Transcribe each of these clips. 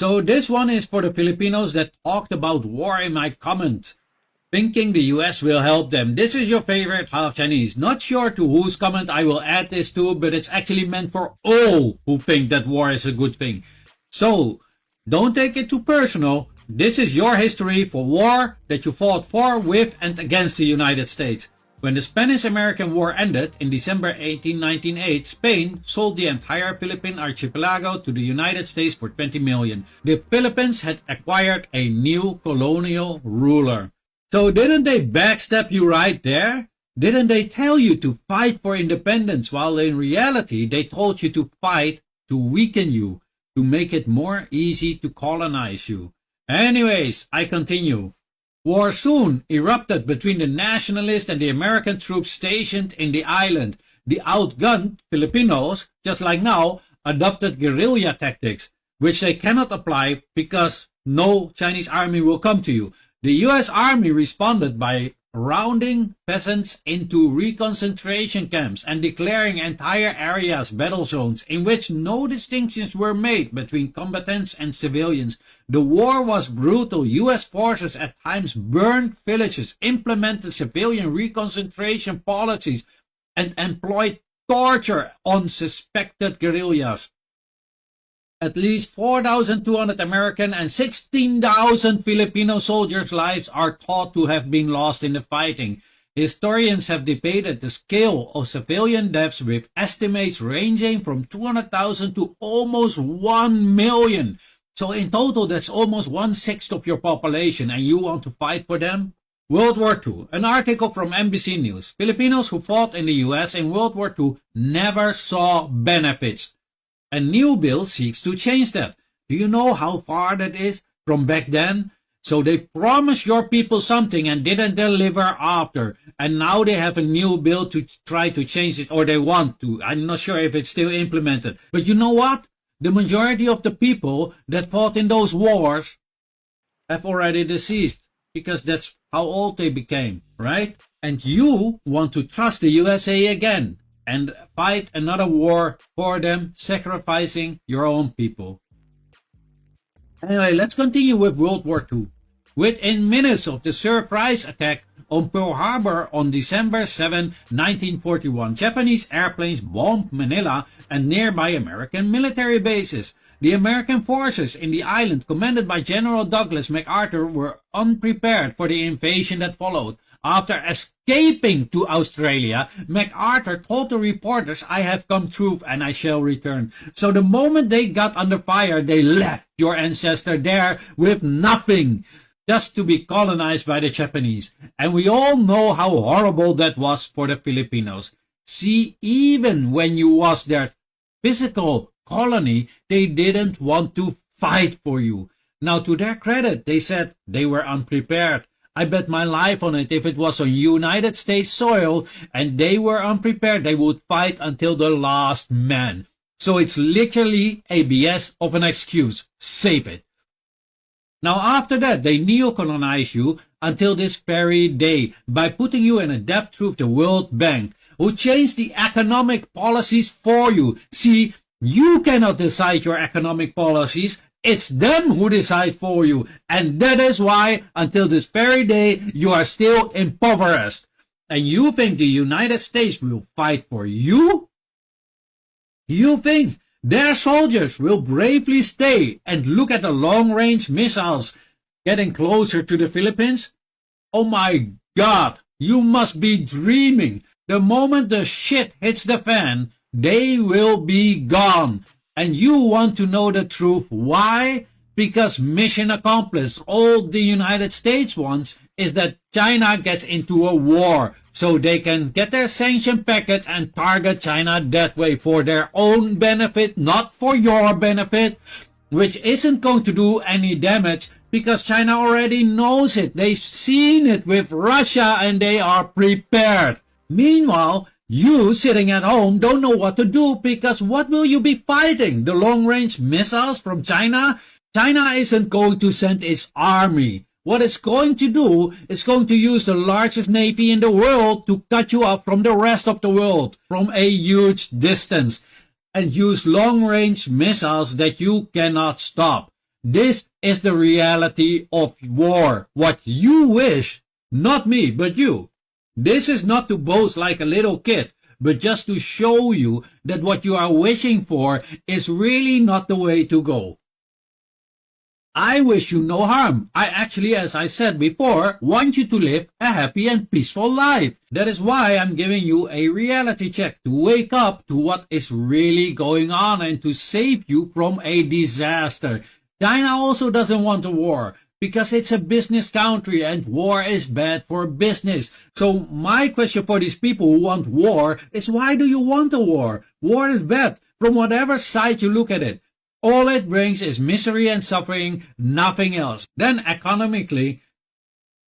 So this one is for the Filipinos that talked about war in my comment, thinking the US will help them. This is your favorite half Chinese. Not sure to whose comment I will add this to, but it's actually meant for all who think that war is a good thing. So, don't take it too personal. This is your history for war that you fought for, with, and against the United States. When the Spanish-American War ended in December 1898, Spain sold the entire Philippine archipelago to the United States for $20 million. The Philippines had acquired a new colonial ruler. So didn't they backstab you right there? Didn't they tell you to fight for independence, while in reality they told you to fight to weaken you, to make it more easy to colonize you? Anyways, I continue. War soon erupted between the nationalists and the American troops stationed in the island. The outgunned Filipinos, just like now, adopted guerrilla tactics, which they cannot apply because no Chinese army will come to you. The U.S. Army responded by rounding peasants into reconcentration camps and declaring entire areas battle zones in which no distinctions were made between combatants and civilians. The war was brutal. U.S. forces at times burned villages, implemented civilian reconcentration policies, and employed torture on suspected guerrillas. At least 4,200 American and 16,000 Filipino soldiers' lives are thought to have been lost in the fighting. Historians have debated the scale of civilian deaths, with estimates ranging from 200,000 to almost 1 million. So in total, that's almost 1/6 of your population, and you want to fight for them? World War II. An article from NBC News. Filipinos who fought in the US in World War II never saw benefits. A new bill seeks to change that. Do you know how far that is from back then? So they promised your people something and didn't deliver after. And now they have a new bill to try to change it, or they want to. I'm not sure if it's still implemented. But you know what? The majority of the people that fought in those wars have already deceased, because that's how old they became, right? And you want to trust the USA again and fight another war for them, sacrificing your own people. Anyway, let's continue with World War II. Within minutes of the surprise attack on Pearl Harbor on December 7, 1941, Japanese airplanes bombed Manila and nearby American military bases. The American forces in the island, commanded by General Douglas MacArthur, were unprepared for the invasion that followed. After escaping to Australia, MacArthur told the reporters, "I have come through and I shall return." So the moment they got under fire, they left your ancestor there with nothing, just to be colonized by the Japanese. And we all know how horrible that was for the Filipinos. See, even when you was their physical colony, they didn't want to fight for you. Now, to their credit, they said they were unprepared. I bet my life on it, if it was on United States soil and they were unprepared, they would fight until the last man. So it's literally a BS of an excuse. Save it. Now after that, they neo-colonize you until this very day by putting you in a debt with the World Bank, who changed the economic policies for you. See, you cannot decide your economic policies. It's them who decide for you. And that is why, until this very day, you are still impoverished. And you think the United States will fight for you? You think their soldiers will bravely stay and look at the long-range missiles getting closer to the Philippines? Oh my God, you must be dreaming. The moment the shit hits the fan, they will be gone. And you want to know the truth. Why? Because mission accomplished. All the United States wants is that China gets into a war, so they can get their sanction packet and target China that way for their own benefit, not for your benefit, which isn't going to do any damage because China already knows it. They've seen it with Russia and they are prepared. Meanwhile, you sitting at home don't know what to do, because what will you be fighting? The long-range missiles from China? China isn't going to send its army. What it's going to do is going to use the largest navy in the world to cut you off from the rest of the world from a huge distance, and use long-range missiles that you cannot stop. This is the reality of war. What you wish, not me, but you. This is not to boast like a little kid, but just to show you that what you are wishing for is really not the way to go. I wish you no harm. I actually, as I said before, want you to live a happy and peaceful life. That is why I'm giving you a reality check to wake up to what is really going on and to save you from a disaster. China also doesn't want a war because it's a business country and war is bad for business. So my question for these people who want war is, why do you want a war? War is bad from whatever side you look at it. All it brings is misery and suffering, nothing else. Then economically,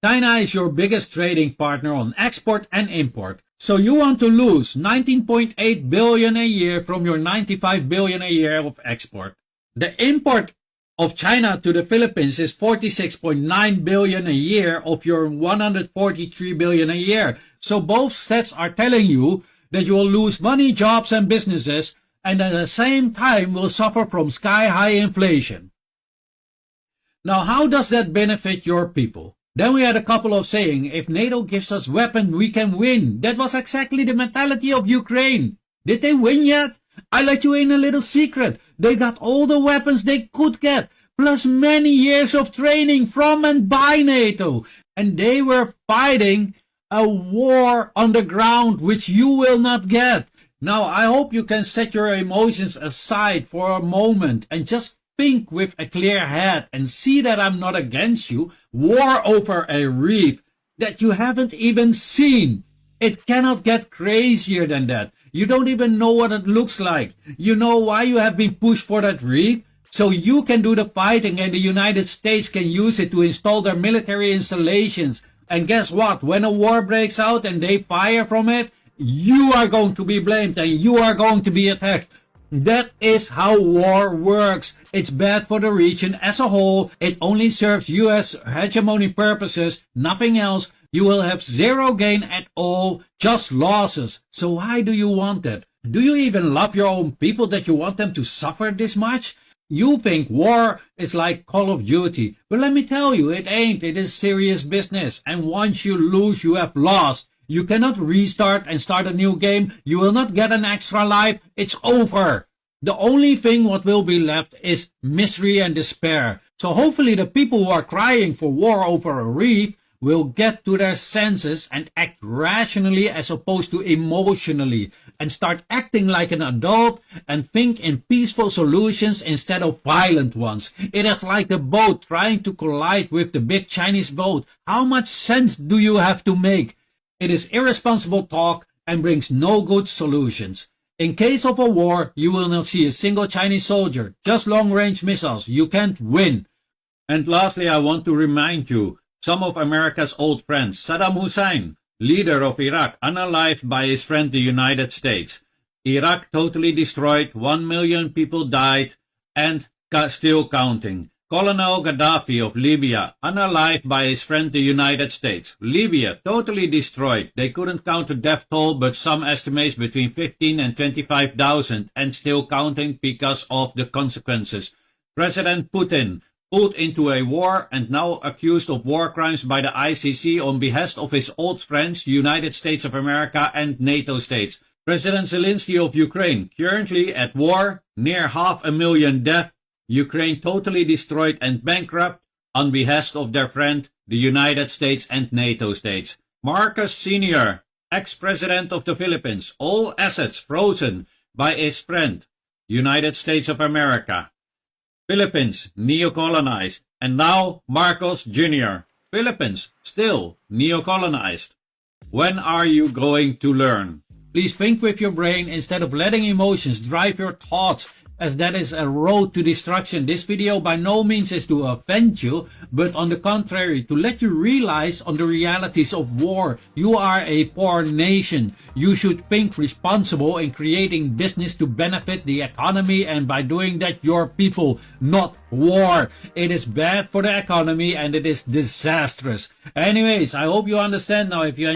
China is your biggest trading partner on export and import. So you want to lose 19.8 billion a year from your 95 billion a year of export. The import of China to the Philippines is 46.9 billion a year of your 143 billion a year. So both sets are telling you that you will lose money, jobs, and businesses, and at the same time will suffer from sky-high inflation. Now, how does that benefit your people? Then we had a couple of saying, if NATO gives us weapons, we can win. That was exactly the mentality of Ukraine. Did they win yet? I let you in a little secret. They got all the weapons they could get, plus many years of training from and by NATO. And they were fighting a war on the ground, which you will not get. Now, I hope you can set your emotions aside for a moment and just think with a clear head and see that I'm not against you. War over a reef that you haven't even seen. It cannot get crazier than that. You don't even know what it looks like. You know why you have been pushed for that reef? So you can do the fighting and the United States can use it to install their military installations. And guess what? When a war breaks out and they fire from it, you are going to be blamed and you are going to be attacked. That is how war works. It's bad for the region as a whole. It only serves US hegemony purposes, nothing else. You will have zero gain at all, just losses. So why do you want that? Do you even love your own people that you want them to suffer this much? You think war is like Call of Duty, but let me tell you, it ain't. It is serious business. And once you lose, you have lost. You cannot restart and start a new game. You will not get an extra life. It's over. The only thing what will be left is misery and despair. So hopefully the people who are crying for war over a reef will get to their senses and act rationally as opposed to emotionally and start acting like an adult and think in peaceful solutions instead of violent ones. It is like the boat trying to collide with the big Chinese boat. How much sense do you have to make? It is irresponsible talk and brings no good solutions. In case of a war, you will not see a single Chinese soldier, just long-range missiles. You can't win. And lastly, I want to remind you, some of America's old friends, Saddam Hussein, leader of Iraq, unalived by his friend the United States. Iraq totally destroyed, 1 million people died, and still counting. Colonel Gaddafi of Libya, unalived by his friend the United States. Libya, totally destroyed. They couldn't count the death toll, but some estimates between 15 and 25,000, and still counting because of the consequences. President Putin, pulled into a war and now accused of war crimes by the ICC on behest of his old friends, United States of America and NATO states. President Zelensky of Ukraine, currently at war, near 500,000 deaths. Ukraine totally destroyed and bankrupt on behest of their friend, the United States and NATO states. Marcos Sr., ex-president of the Philippines, all assets frozen by his friend, United States of America. Philippines, neo-colonized. And now Marcos Jr., Philippines, still neo-colonized. When are you going to learn? Please think with your brain instead of letting emotions drive your thoughts, as that is a road to destruction. This video by no means is to offend you, but on the contrary, to let you realize on the realities of war. You are a poor nation. You should think responsible in creating business to benefit the economy, and by doing that, your people, not war. It is bad for the economy and it is disastrous. Anyways, I hope you understand now. If you